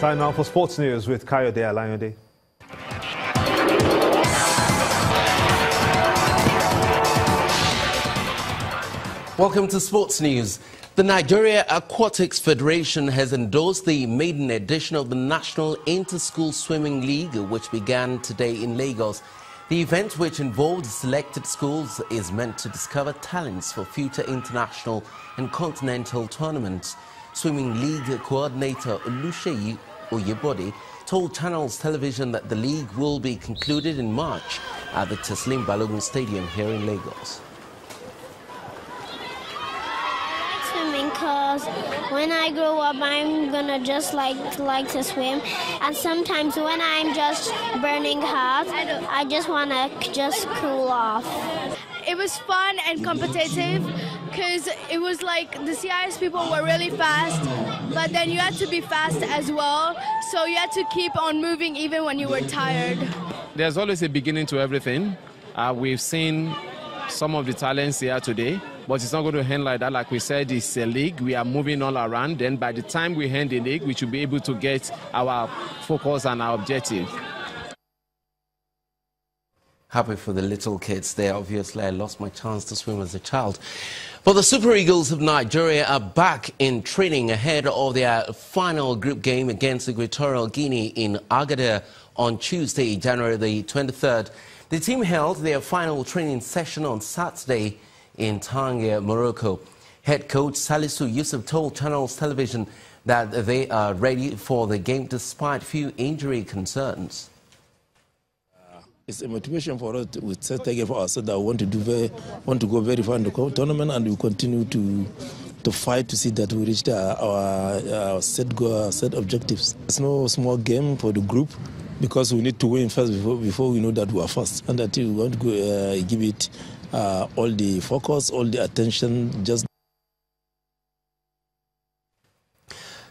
Time now for sports news with Kayode Alayode. Welcome to Sports News. The Nigeria Aquatics Federation has endorsed the maiden edition of the National Inter-School Swimming League, which began today in Lagos. The event, which involved selected schools, is meant to discover talents for future international and continental tournaments. Swimming League coordinator Oluseyi Oyebode told Channels Television that the league will be concluded in March at the Teslim Balogun Stadium here in Lagos. Because when I grow up, I'm gonna just like to swim, and sometimes when I'm just burning hot, I just wanna just cool off. It was fun and competitive because it was like the CIS people were really fast, but then you had to be fast as well, so you had to keep on moving even when you were tired. There's always a beginning to everything. We've seen some of the talents here today, but it's not going to end like that. Like we said, it's a league. We are moving all around. Then by the time we end the league, we should be able to get our focus and our objective. Happy for the little kids there. Obviously, I lost my chance to swim as a child. But the Super Eagles of Nigeria are back in training ahead of their final group game against Equatorial Guinea in Agadir on Tuesday, January the 23rd. The team held their final training session on Saturday in Tangier, Morocco. Head coach Salisu Yusuf told Channels Television that they are ready for the game despite few injury concerns. It's a motivation for us. We set target for ourselves that we want to go very far in the tournament, and we continue to fight to see that we reach our set goal, set objectives. It's no small game for the group, because we need to win first before we know that we are first. And that we want to give it all the focus, all the attention.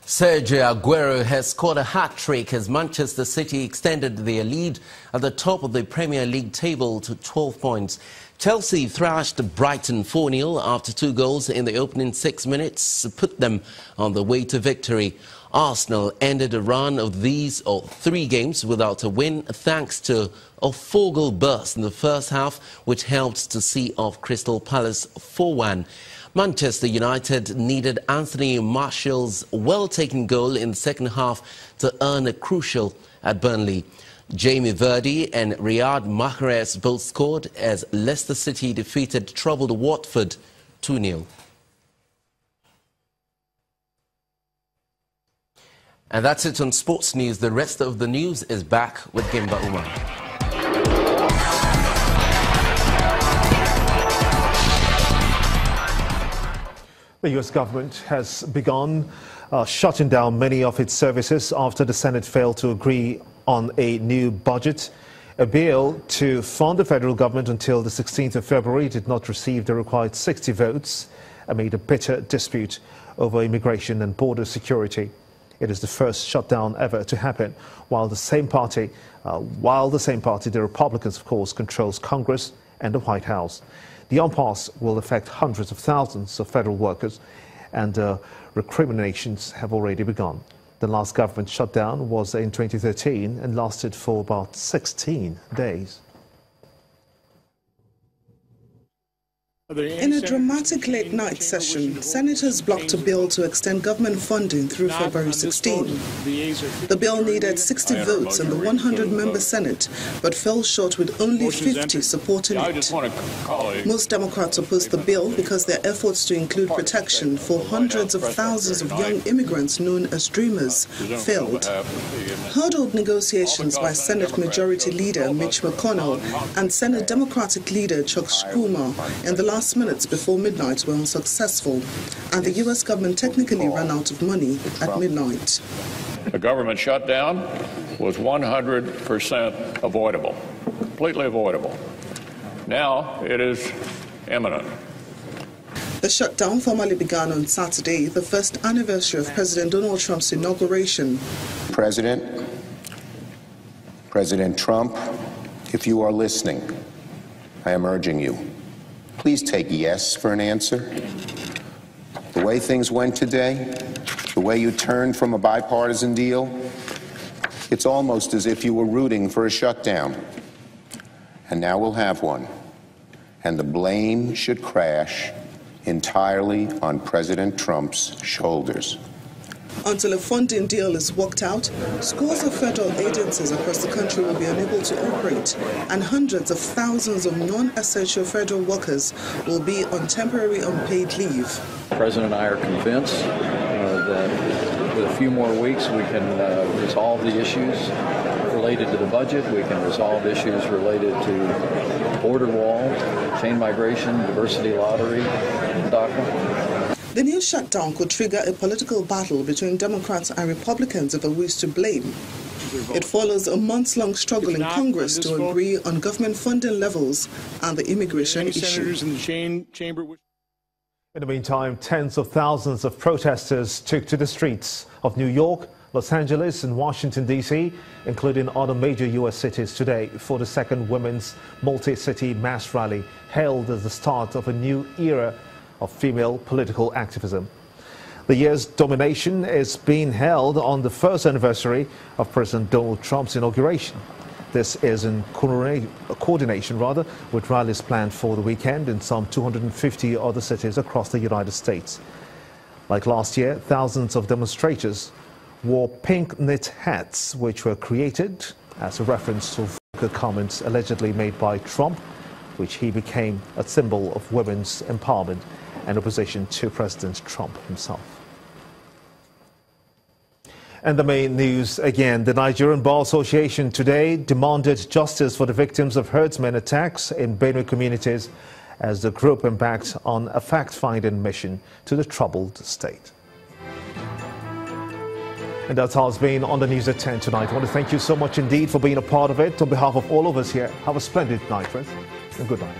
Sergio Aguero has scored a hat-trick as Manchester City extended their lead at the top of the Premier League table to 12 points. Chelsea thrashed Brighton 4-0 after 2 goals in the opening 6 minutes, put them on the way to victory. Arsenal ended a run of 3 games without a win thanks to a 4-goal burst in the first half, which helped to see off Crystal Palace 4-1. Manchester United needed Anthony Martial's well-taken goal in the second half to earn a crucial at Burnley. Jamie Vardy and Riyad Mahrez both scored as Leicester City defeated troubled Watford 2-0. And that's it on Sports News. The rest of the news is back with Gimba Umar. The U.S. government has begun shutting down many of its services after the Senate failed to agree on a new budget. A bill to fund the federal government until the 16th of February did not receive the required 60 votes amid a bitter dispute over immigration and border security. It is the first shutdown ever to happen, while the same party, the Republicans, of course, controls Congress and the White House. The impasse will affect hundreds of thousands of federal workers, and recriminations have already begun. The last government shutdown was in 2013 and lasted for about 16 days. In a dramatic late-night session, senators blocked a bill to extend government funding through February 16. The bill needed 60 votes in the 100-member Senate, but fell short with only 50 supporting it. Most Democrats opposed the bill because their efforts to include protection for hundreds of thousands of young immigrants known as Dreamers failed. Hurdled negotiations by Senate Majority Leader Mitch McConnell and Senate Democratic Leader Chuck Schumer in the last minutes before midnight were unsuccessful, and the U.S. government technically ran out of money at midnight. The government shutdown was 100% avoidable, completely avoidable. Now it is imminent. The shutdown formally began on Saturday, the first anniversary of President Donald Trump's inauguration. President Trump, if you are listening, I am urging you, please take yes for an answer. The way things went today, The way you turned from a bipartisan deal, it's almost as if you were rooting for a shutdown. And now we'll have one. And the blame should crash entirely on President Trump's shoulders. Until a funding deal is worked out, scores of federal agencies across the country will be unable to operate, and hundreds of thousands of non-essential federal workers will be on temporary unpaid leave. The President and I are convinced that with a few more weeks we can resolve the issues related to the budget, we can resolve issues related to border wall, chain migration, diversity lottery, DACA. The new shutdown could trigger a political battle between Democrats and Republicans over who is to blame. It follows a months-long struggle in Congress to agree on government funding levels and the immigration issue. In the meantime, tens of thousands of protesters took to the streets of New York, Los Angeles and Washington, D.C., including other major U.S. cities today for the second Women's Multi-City Mass Rally, hailed as the start of a new era of female political activism. The year's domination is being held on the first anniversary of President Donald Trump's inauguration. This is in coordination with rallies planned for the weekend in some 250 other cities across the United States. Like last year, thousands of demonstrators wore pink knit hats, which were created as a reference to vulgar comments allegedly made by Trump, which he became a symbol of women's empowerment and opposition to President Trump himself. And the main news again, the Nigerian Bar Association today demanded justice for the victims of herdsmen attacks in Benue communities as the group embarked on a fact-finding mission to the troubled state. And that's how it's been on the News at 10 tonight. I want to thank you so much indeed for being a part of it. On behalf of all of us here, have a splendid night, friends, and good night.